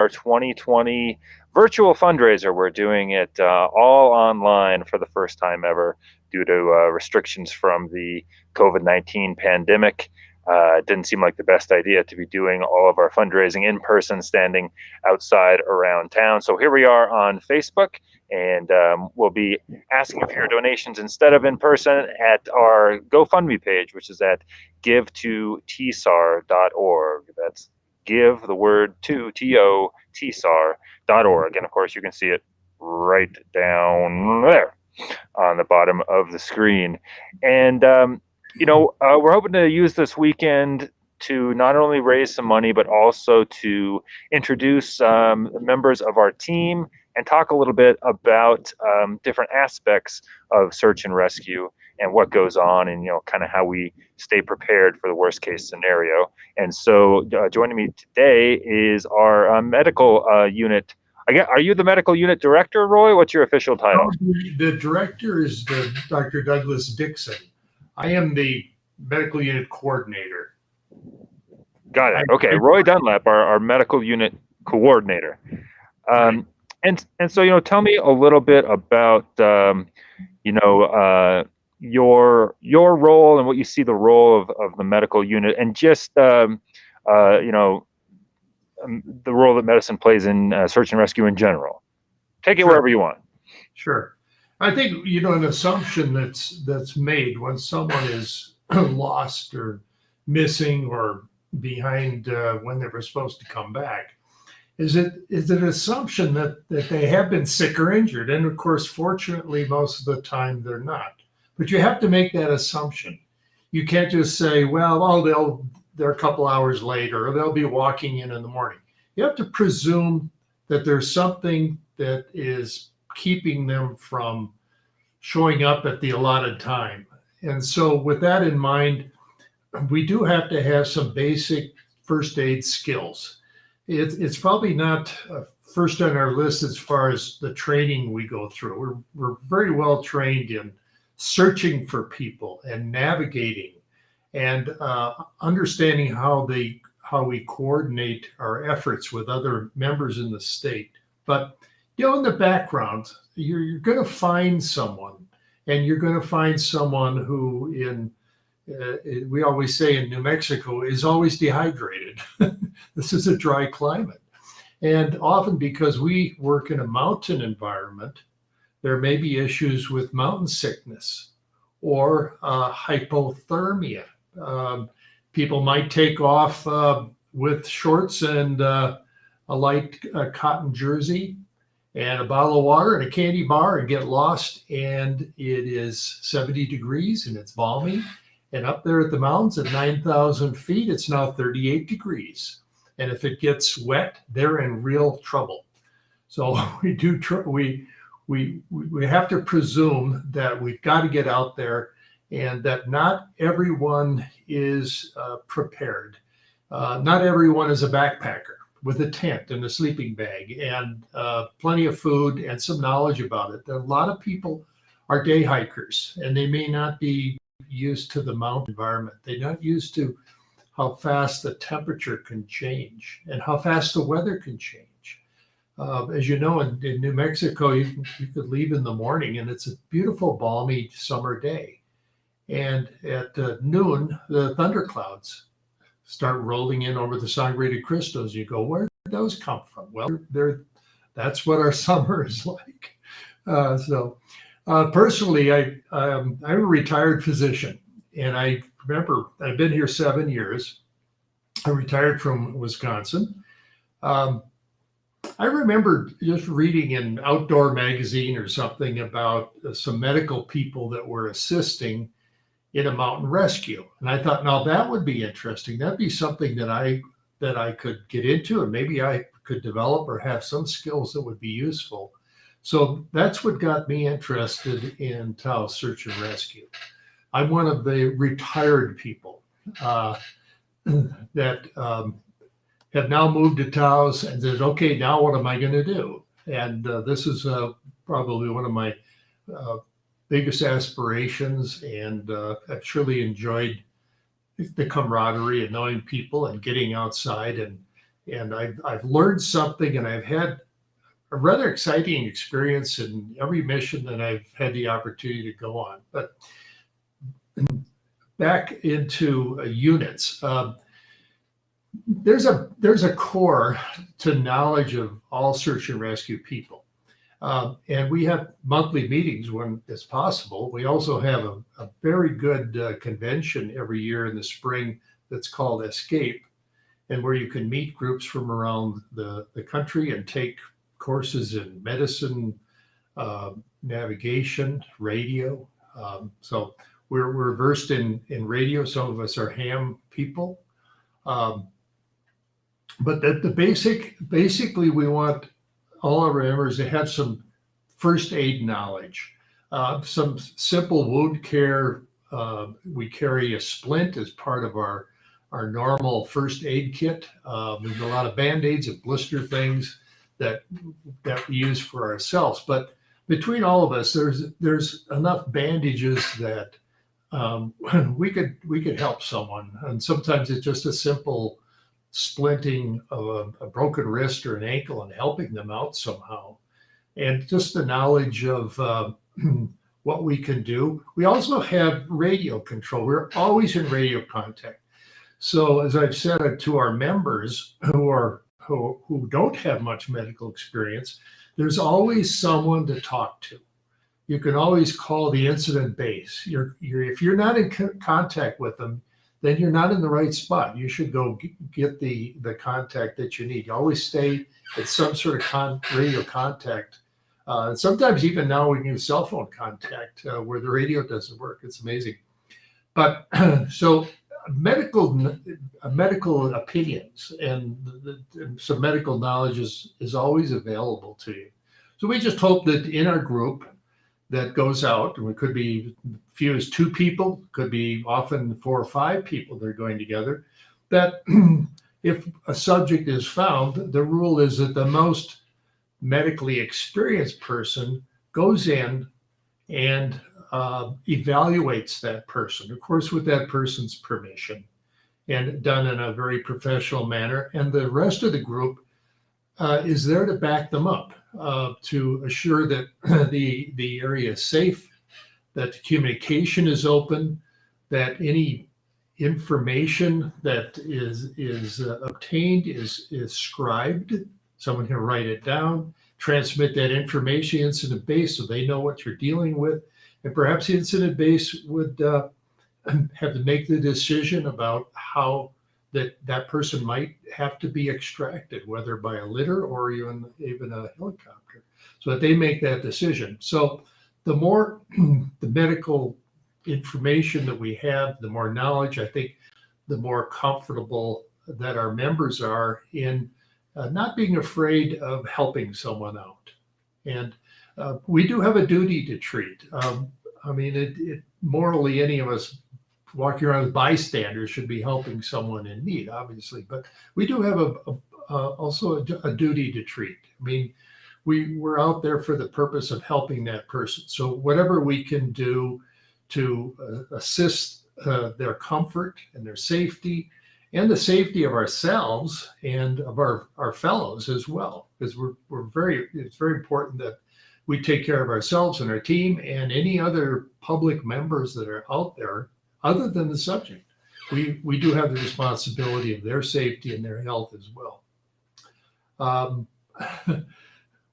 our 2020 virtual fundraiser. We're doing it all online for the first time ever due to restrictions from the COVID-19 pandemic. It didn't seem like the best idea to be doing all of our fundraising in person, standing outside around town. So here we are on Facebook, and we'll be asking for your donations instead of in person at our GoFundMe page, which is at give2tsar.org. That's give the word to TOTSAR.org. And of course, you can see it right down there on the bottom of the screen. And, we're hoping to use this weekend to not only raise some money, but also to introduce members of our team and talk a little bit about different aspects of search and rescue and what goes on, and kind of how we stay prepared for the worst case scenario. And so joining me today is our medical unit. Are you the medical unit director, Roy? What's your official title? The director is Dr. Douglas Dixon. I am the medical unit coordinator. Got it. Okay, Roy Dunlap, our medical unit coordinator. Right. And so tell me a little bit about your role and what you see the role of the medical unit, and just the role that medicine plays in search and rescue in general. Take it wherever you want. Sure. I think an assumption that's made when someone is lost or missing or behind when they were supposed to come back is an assumption that they have been sick or injured. And of course, fortunately, most of the time they're not. But you have to make that assumption. You can't just say, well, they're a couple hours late, or they'll be walking in the morning. You have to presume that there's something that is keeping them from showing up at the allotted time. And so with that in mind, we do have to have some basic first aid skills. It's probably not first on our list as far as the training we go through. We're very well trained in searching for people and navigating and understanding how we coordinate our efforts with other members in the state. But in the background, you're going to find someone, and you're going to find someone who we always say in New Mexico, is always dehydrated. This is a dry climate. And often because we work in a mountain environment, there may be issues with mountain sickness or hypothermia. People might take off with shorts and a light cotton jersey and a bottle of water and a candy bar and get lost, and it is 70 degrees and it's balmy. And up there at the mountains at 9,000 feet, it's now 38 degrees. And if it gets wet, they're in real trouble. So we have to presume that we've got to get out there, and that not everyone is prepared. Not everyone is a backpacker with a tent and a sleeping bag and plenty of food and some knowledge about it. A lot of people are day hikers, and they may not be used to the mountain environment. They're not used to how fast the temperature can change and how fast the weather can change. As you know, in New Mexico, you could leave in the morning and it's a beautiful, balmy summer day. And at noon, the thunderclouds start rolling in over the Sangre de Cristos. You go, where did those come from? Well, that's what our summer is like. Personally, I'm a retired physician, and I remember I've been here 7 years. I retired from Wisconsin. I remember just reading an outdoor magazine or something about some medical people that were assisting in a mountain rescue. And I thought, now that would be interesting. That'd be something that I could get into, and maybe I could develop or have some skills that would be useful. So that's what got me interested in Taos Search and Rescue. I'm one of the retired people that have now moved to Taos and said, okay, now what am I going to do? And this is probably one of my biggest aspirations, and I've truly enjoyed the camaraderie and knowing people and getting outside and And I've learned something, and I've had a rather exciting experience in every mission that I've had the opportunity to go on. But back into units. There's a core to knowledge of all search and rescue people. And we have monthly meetings when it's possible. We also have a very good convention every year in the spring that's called Escape, and where you can meet groups from around the country and take courses in medicine, navigation, radio. So we're versed in radio. Some of us are ham people. But basically, we want all of our members to have some first aid knowledge, some simple wound care. We carry a splint as part of our normal first aid kit. There's a lot of Band-Aids and blister things that we use for ourselves. But between all of us, there's enough bandages that we could help someone. And sometimes it's just a simple splinting of a broken wrist or an ankle and helping them out somehow. And just the knowledge of what we can do. We also have radio control. We're always in radio contact. So as I've said to our members who don't have much medical experience, there's always someone to talk to. You can always call the incident base. If you're not in contact with them, then you're not in the right spot. You should go get the contact that you need. You always stay at some sort of radio contact. Sometimes even now we can use cell phone contact where the radio doesn't work. It's amazing. But so medical opinions and some medical knowledge is always available to you. So we just hope that in our group that goes out, and it could be few as 2 people, could be often 4 or 5 people that are going together, that if a subject is found, the rule is that the most medically experienced person goes in and evaluates that person, of course, with that person's permission, and done in a very professional manner. And the rest of the group is there to back them up, to assure that the area is safe, that the communication is open, that any information that is obtained is scribed. Someone can write it down, transmit that information incident base so they know what you're dealing with. And perhaps the incident base would have to make the decision about how that person might have to be extracted, whether by a litter or even a helicopter, so that they make that decision. So the more the medical information that we have, the more knowledge, I think, the more comfortable that our members are in not being afraid of helping someone out. And we do have a duty to treat. I mean, morally, any of us walking around as bystanders should be helping someone in need, obviously. But we do have also a duty to treat. I mean, we're out there for the purpose of helping that person. So whatever we can do to assist their comfort and their safety, and the safety of ourselves and of our fellows as well, because it's very important that we take care of ourselves and our team and any other public members that are out there other than the subject. We do have the responsibility of their safety and their health as well.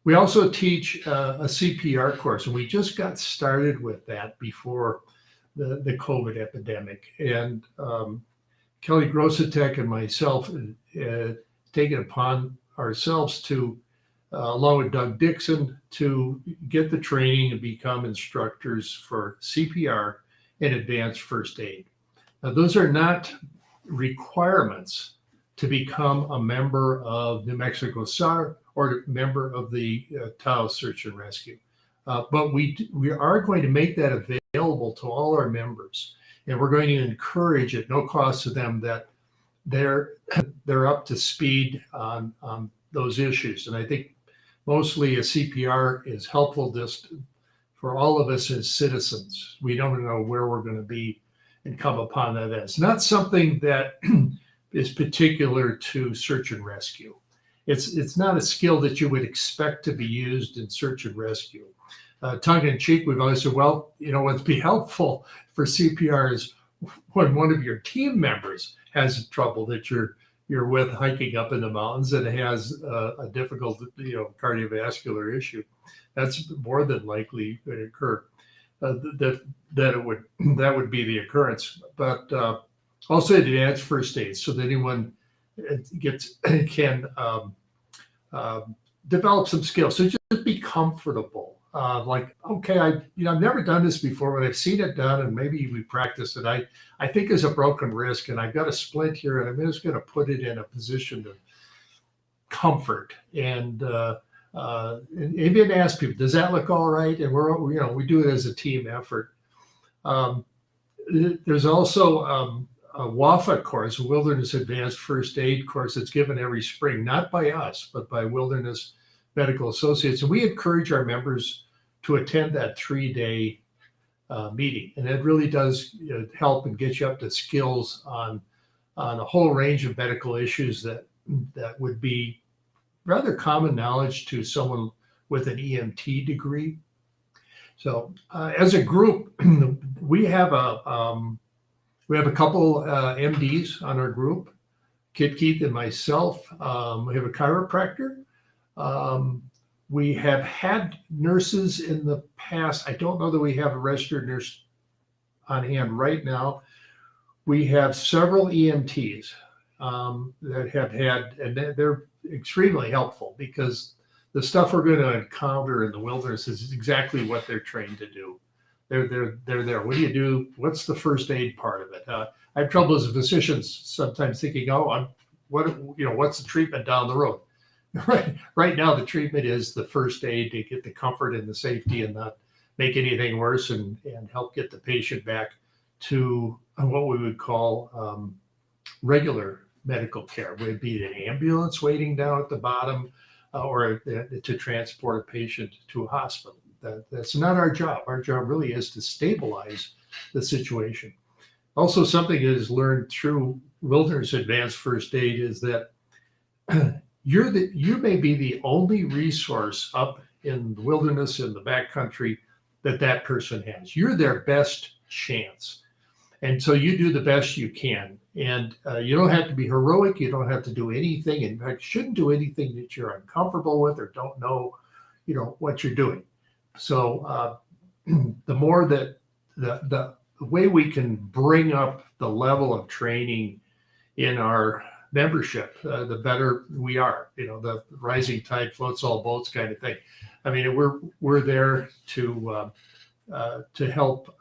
We also teach a CPR course, and we just got started with that before the COVID epidemic. And Kelly Grossatek and myself taken upon ourselves to, along with Doug Dixon, to get the training and become instructors for CPR and advanced first aid. Now, those are not requirements to become a member of New Mexico SAR or a member of the Taos Search and Rescue. But we are going to make that available to all our members. And we're going to encourage at no cost to them that they're up to speed on those issues. And I think mostly a CPR is helpful just for all of us as citizens. We don't know where we're going to be and come upon that. It's not something that is particular to search and rescue. It's not a skill that you would expect to be used in search and rescue. Tongue in cheek, we've always said, well, what'd be helpful for CPR is when one of your team members has trouble that you're with hiking up in the mountains and has a difficult cardiovascular issue. That's more than likely going to occur. That would be the occurrence. But also advanced first aid, so that anyone can develop some skills. So just be comfortable. Like, okay, I've never done this before, but I've seen it done, and maybe we practice it. I think there's a broken wrist, and I've got a splint here, and I'm just going to put it in a position of comfort. And even ask people, does that look all right? And we do it as a team effort. There's also a WAFA course, a Wilderness Advanced First Aid course, that's given every spring, not by us, but by Wilderness Medical Associates. And we encourage our members to attend that 3-day meeting. And it really does help and get you up to skills on a whole range of medical issues that would be rather common knowledge to someone with an EMT degree. So as a group, we have a couple MDs on our group, Kit Keith and myself. We have a chiropractor. We have had nurses in the past. I don't know that we have a registered nurse on hand right now. We have several EMTs that have had, and they're extremely helpful, because the stuff we're going to encounter in the wilderness is exactly what they're trained to do. They're there. What do you do? What's the first aid part of it? I have trouble as a physician sometimes thinking, what's the treatment down the road? Right now, the treatment is the first aid to get the comfort and the safety and not make anything worse, and help get the patient back to what we would call regular medical care. Would be an ambulance waiting down at the bottom, or to transport a patient to a hospital. That's not our job. Our job really is to stabilize the situation. Also, something that is learned through Wilderness Advanced First Aid is that you may be the only resource up in the wilderness, in the backcountry, that person has. You're their best chance. And so you do the best you can. And you don't have to be heroic. You don't have to do anything. In fact, shouldn't do anything that you're uncomfortable with or don't know, what you're doing. So the more that the way we can bring up the level of training in our membership, the better we are. The rising tide floats all boats kind of thing. I mean, we're there to help.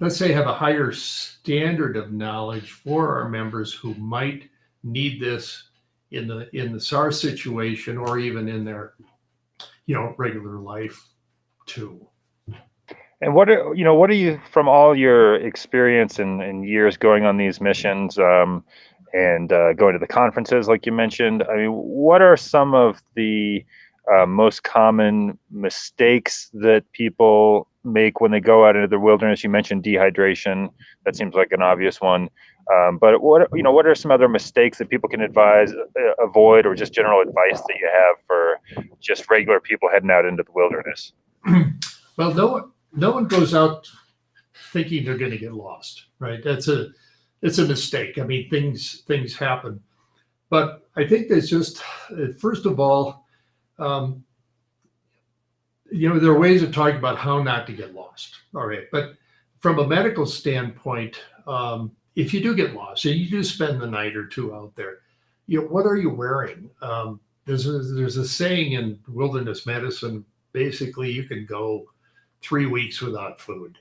Let's say have a higher standard of knowledge for our members who might need this in the SARS situation, or even in their regular life too. And what are you, from all your experience and years going on these missions, and going to the conferences like you mentioned, I mean, what are some of the most common mistakes that people make when they go out into the wilderness? You mentioned dehydration. That seems like an obvious one. But what are some other mistakes that people can avoid, or just general advice that you have for just regular people heading out into the wilderness? Well, no one goes out thinking they're going to get lost, right? It's a mistake. I mean, things happen. But I think there's just, first of all, there are ways of talking about how not to get lost. All right. But from a medical standpoint, if you do get lost and you do spend the night or two out there, what are you wearing? There's a saying in wilderness medicine, basically you can go 3 weeks without food.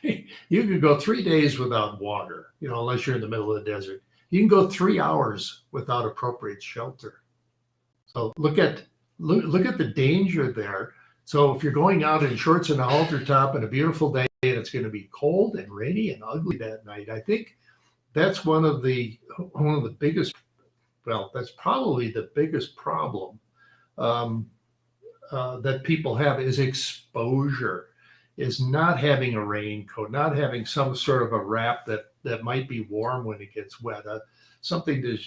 You can go 3 days without water, unless you're in the middle of the desert. You can go 3 hours without appropriate shelter. So look at the danger there. So if you're going out in shorts and a halter top on a beautiful day, and it's going to be cold and rainy and ugly that night, I think that's one of the biggest. Well, that's probably the biggest problem that people have is exposure. is not having a raincoat, not having some sort of a wrap that might be warm when it gets wet, something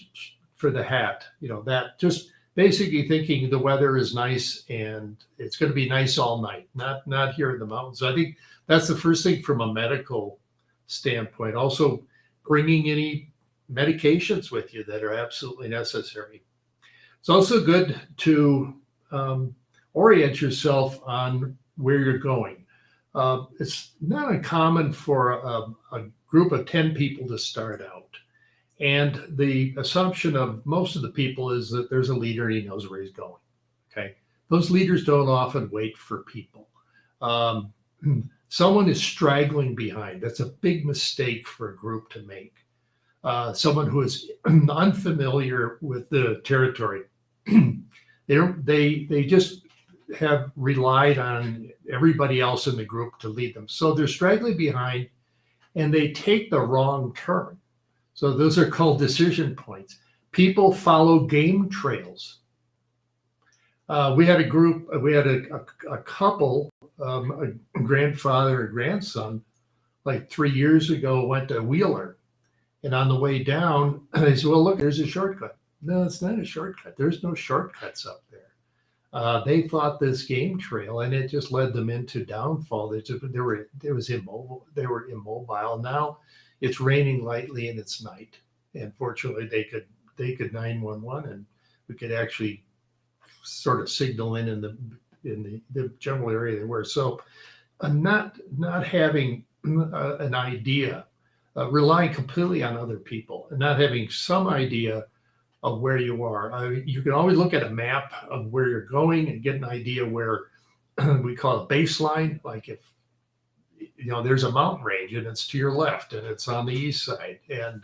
for the hat, that just basically thinking the weather is nice and it's going to be nice all night, not here in the mountains. So I think that's the first thing from a medical standpoint. Also, bringing any medications with you that are absolutely necessary. It's also good to orient yourself on where you're going. It's not uncommon for a group of 10 people to start out. And the assumption of most of the people is that there's a leader and he knows where he's going. Okay. Those leaders don't often wait for people. Someone is straggling behind. That's a big mistake for a group to make. Someone who is unfamiliar with the territory. They just have relied on everybody else in the group to lead them. So they're straggling behind and they take the wrong turn. So those are called decision points. People follow game trails. We had a couple, a grandfather and grandson, like 3 years ago, went to Wheeler. And on the way down, they said, well, look, there's a shortcut. No, it's not a shortcut. There's no shortcuts up there. They thought this game trail, and it just led them into downfall. They were immobile. They were immobile. Now it's raining lightly and it's night. And fortunately, they could 911, and we could actually sort of signal in the general area they were. So, not having an idea, relying completely on other people, and not having some idea of where you are. You can always look at a map of where you're going and get an idea where we call it baseline. Like if there's a mountain range and it's to your left and it's on the east side, and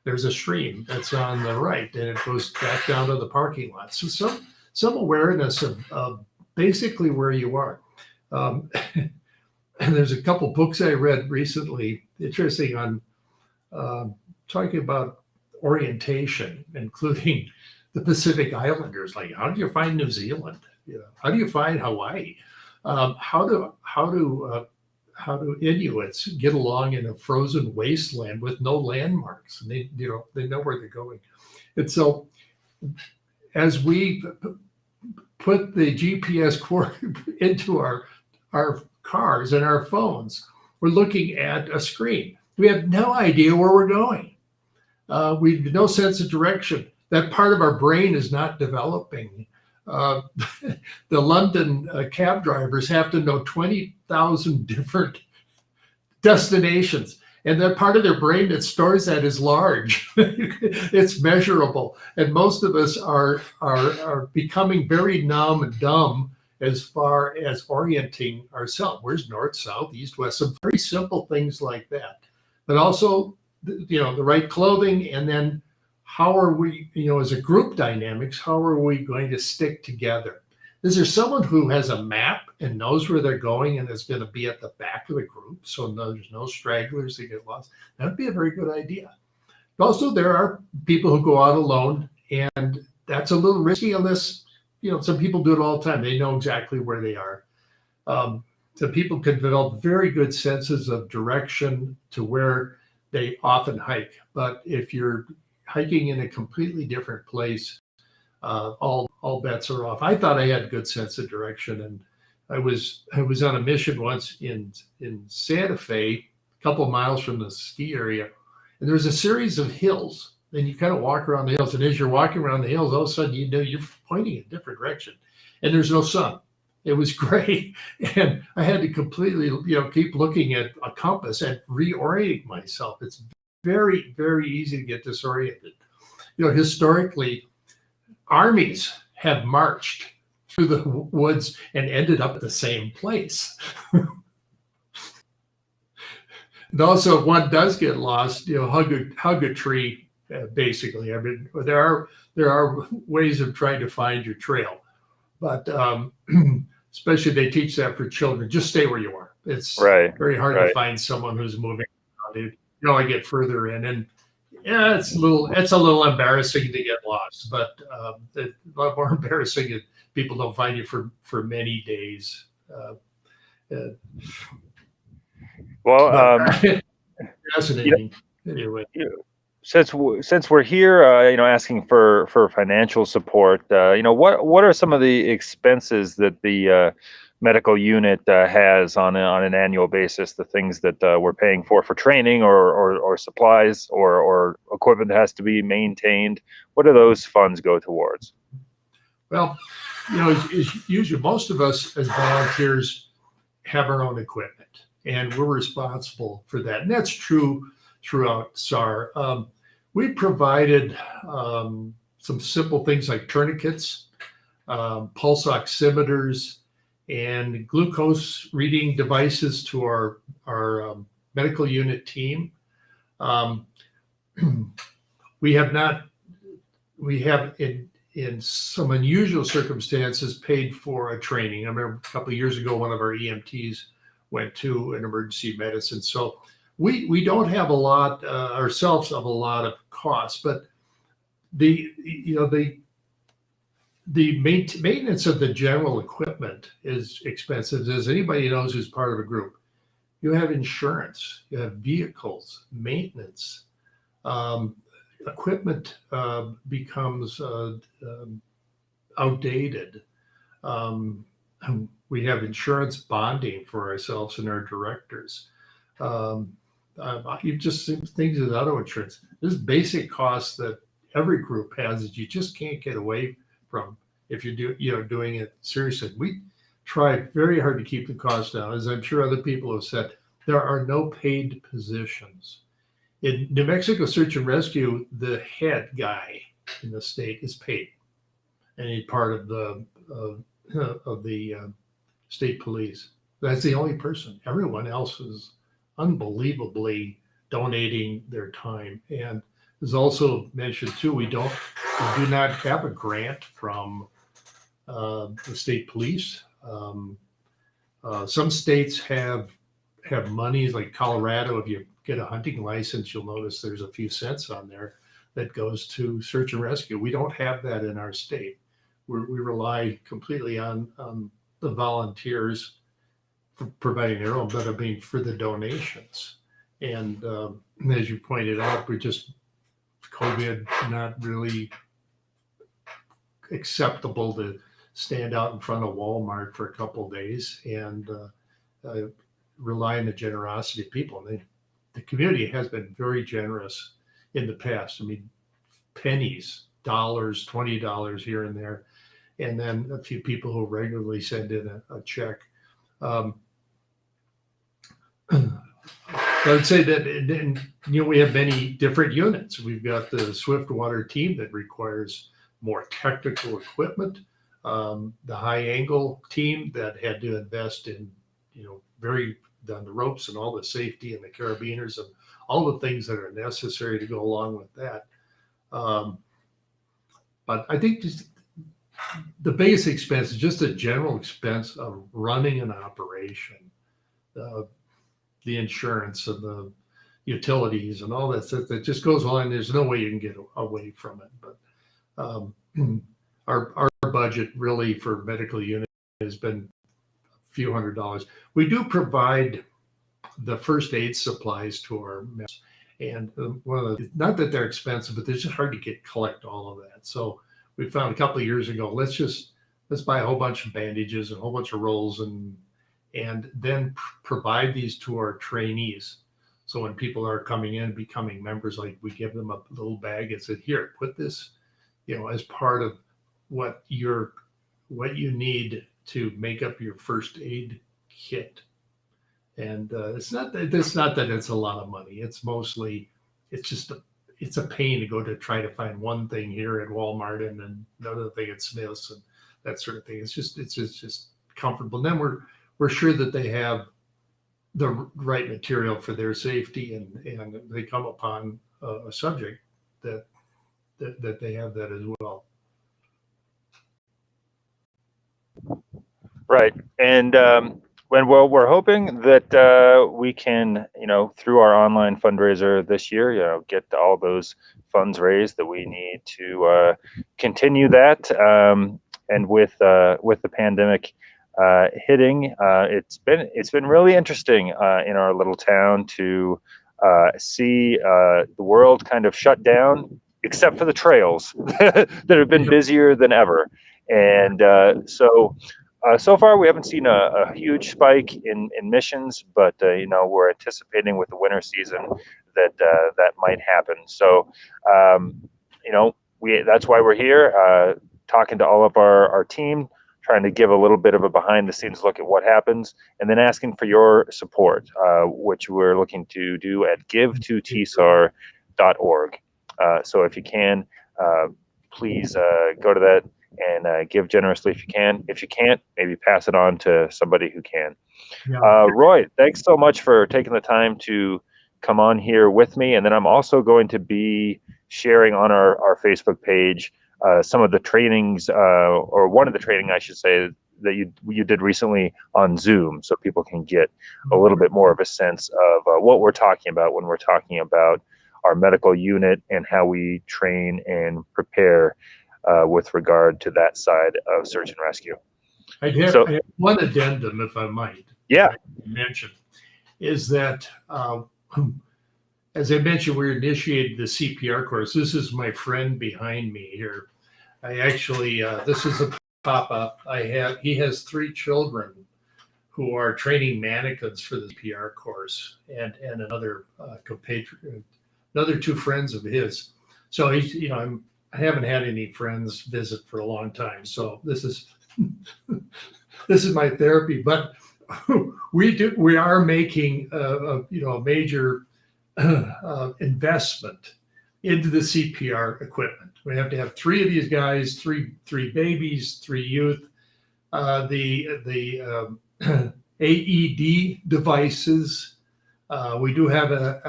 there's a stream that's on the right and it goes back down to the parking lot. So some awareness of basically where you are. And there's a couple books I read recently, interesting on talking about orientation, including the Pacific Islanders. Like, how do you find New Zealand? How do you find Hawaii? How do Inuits get along in a frozen wasteland with no landmarks? And they know where they're going. And so, as we put the GPS into our cars and our phones, we're looking at a screen. We have no idea where we're going. We have no sense of direction. That part of our brain is not developing. The London cab drivers have to know 20,000 different destinations. And that part of their brain that stores that is large. It's measurable. And most of us are becoming very numb and dumb as far as orienting ourselves. Where's north, south, east, west? Some very simple things like that. But also, the right clothing, and then how are we, as a group dynamics, how are we going to stick together? Is there someone who has a map and knows where they're going and is going to be at the back of the group so there's no stragglers that get lost? That'd be a very good idea. Also, there are people who go out alone, and that's a little risky unless, some people do it all the time. They know exactly where they are. So people can develop very good senses of direction to where they often hike. But if you're hiking in a completely different place, all bets are off. I thought I had a good sense of direction, and I was on a mission once in Santa Fe, a couple of miles from the ski area, and there was a series of hills. And you kind of walk around the hills, and as you're walking around the hills, all of a sudden you're pointing in a different direction, and there's no sun. It was gray, and I had to completely, keep looking at a compass and reorient myself. It's very, very easy to get disoriented. Historically, armies have marched through the woods and ended up at the same place. And also, if one does get lost, hug a tree. Basically, I mean, there are ways of trying to find your trail, but especially they teach that for children. Just stay where you are. It's very hard to find someone who's moving around. I get further in, and yeah, it's a little embarrassing to get lost, but a lot more embarrassing if people don't find you for many days. Well, But you know, fascinating anyway. since we're here, asking for financial support, what are some of the expenses that the medical unit has on an annual basis? The things that we're paying for training or supplies or equipment that has to be maintained. What do those funds go towards? Well, is usually most of us as volunteers have our own equipment, and we're responsible for that. And that's true throughout SAR. We provided some simple things like tourniquets, pulse oximeters, and glucose reading devices to our medical unit team. Um, we have not we have in some unusual circumstances paid for a training. I remember a couple of years ago, one of our EMTs went to an emergency medicine. So we don't have a lot ourselves of a lot of costs, but the maintenance of the general equipment is expensive. As anybody knows who's part of a group, you have insurance, you have vehicles, maintenance. Um, Equipment becomes outdated. Um, we have insurance bonding for ourselves and our directors. You just things with auto insurance. There's basic costs that every group has that you just can't get away from if doing it seriously. We try very hard to keep the costs down, as I'm sure other people have said. There are no paid positions. In New Mexico Search and Rescue, the head guy in the state is paid, and he's part of the state police. That's the only person. Everyone else is unbelievably donating their time. And as also mentioned too, we do not have a grant from the state police. Some states have monies like Colorado. If you get a hunting license, you'll notice there's a few cents on there that goes to search and rescue. We don't have that in our state. We rely completely on the volunteers for providing their own, but I mean for the donations. And as you pointed out, we're just COVID not really acceptable to stand out in front of Walmart for a couple of days and rely on the generosity of people. And the community has been very generous in the past. I mean, pennies, dollars, $20 here and there, and then a few people who regularly send in a check. I would say that, and, we have many different units. We've got the Swiftwater team that requires more technical equipment. The high angle team that had to invest in, very on the ropes and all the safety and the carabiners and all the things that are necessary to go along with that. But I think just the biggest expense is just the general expense of running an operation, the insurance and the utilities and all that stuff that just goes on. There's no way you can get away from it. But our budget really for medical unit has been a few $100s. We do provide the first aid supplies to our members, and not that they're expensive, but they're just hard to collect all of that. So we found a couple of years ago, let's buy a whole bunch of bandages and a whole bunch of rolls and then provide these to our trainees. So when people are coming in, becoming members, like we give them a little bag and said, here, put this, as part of what you need to make up your first aid kit. And it's not that it's a lot of money. It's mostly, it's a pain to go to try to find one thing here at Walmart and then another thing at Smith's and that sort of thing. It's just comfortable. And then we're sure that they have the right material for their safety, and they come upon a subject that they have that as well. Right. And we're hoping that we can, through our online fundraiser this year, get all those funds raised that we need to continue that. And with the pandemic hitting. It's been really interesting in our little town to see the world kind of shut down, except for the trails that have been Yep. busier than ever. And so far we haven't seen a huge spike in missions, but we're anticipating with the winter season that that might happen. So um, we that's why we're here, talking to all of our team, trying to give a little bit of a behind the scenes look at what happens, and then asking for your support, which we're looking to do at give2tsar.org. So if you can, uh, please go to that and give generously if you can. If you can't, maybe pass it on to somebody who can. Yeah. Roy, thanks so much for taking the time to come on here with me. And then I'm also going to be sharing on our Facebook page some of the trainings, or one of the training, I should say, that you did recently on Zoom, so people can get a little bit more of a sense of what we're talking about when we're talking about our medical unit and how we train and prepare with regard to that side of search and rescue. So, I have one addendum, if I might, yeah, I mention, is that as I mentioned, we initiated the CPR course. This is my friend behind me here. I actually, this is a pop-up. He has 3 children who are training mannequins for the CPR course, and another compatriot, another 2 friends of his. So he's, I haven't had any friends visit for a long time. So this is this is my therapy. But we are making a major investment into the CPR equipment. We have to have 3 of these guys, three babies, 3 youth, the AED devices. We do have an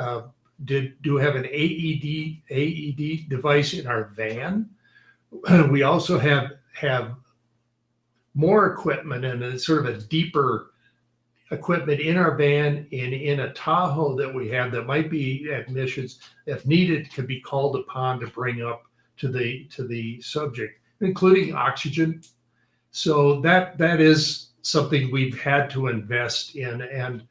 AED device in our van. We also have more equipment and a sort of a deeper equipment in our van and in a Tahoe that we have that might be at missions, if needed, could be called upon to bring up to the subject, including oxygen. So that is something we've had to invest in, and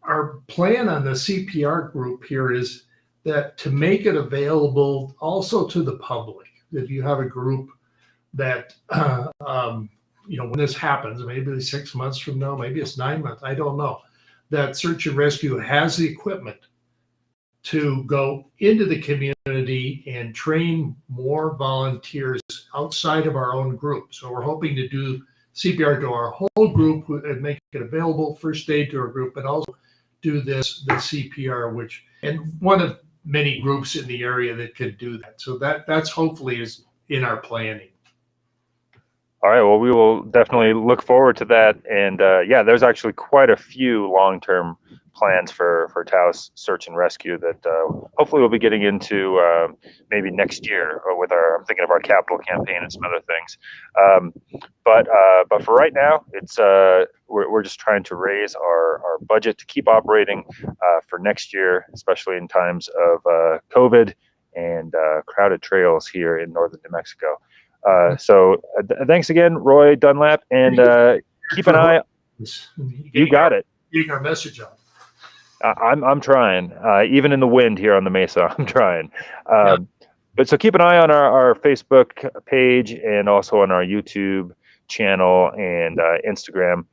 our plan on the CPR group here is that to make it available also to the public. If you have a group that when this happens, maybe it's 6 months from now, maybe it's 9 months, I don't know, that search and rescue has the equipment to go into the community and train more volunteers outside of our own group. So we're hoping to do CPR to our whole group and make it available, first aid to our group, but also do the CPR, and one of many groups in the area that could do that. So that's hopefully is in our planning. all right. Well, we will definitely look forward to that. And yeah, there's actually quite a few long-term plans for Taos Search and Rescue that hopefully we'll be getting into maybe next year, or with I'm thinking of our capital campaign and some other things. But for right now, it's we're just trying to raise our budget to keep operating for next year, especially in times of COVID and crowded trails here in northern New Mexico. So thanks again, Roy Dunlap, and keep an eye. You got it. Getting our message out. I'm trying, even in the wind here on the Mesa. I'm trying. Yeah. But so keep an eye on our Facebook page and also on our YouTube channel and Instagram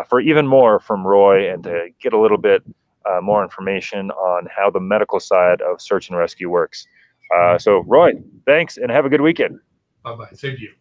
for even more from Roy, and to get a little bit more information on how the medical side of search and rescue works. So Roy, thanks, and have a good weekend. Bye-bye. Same to you.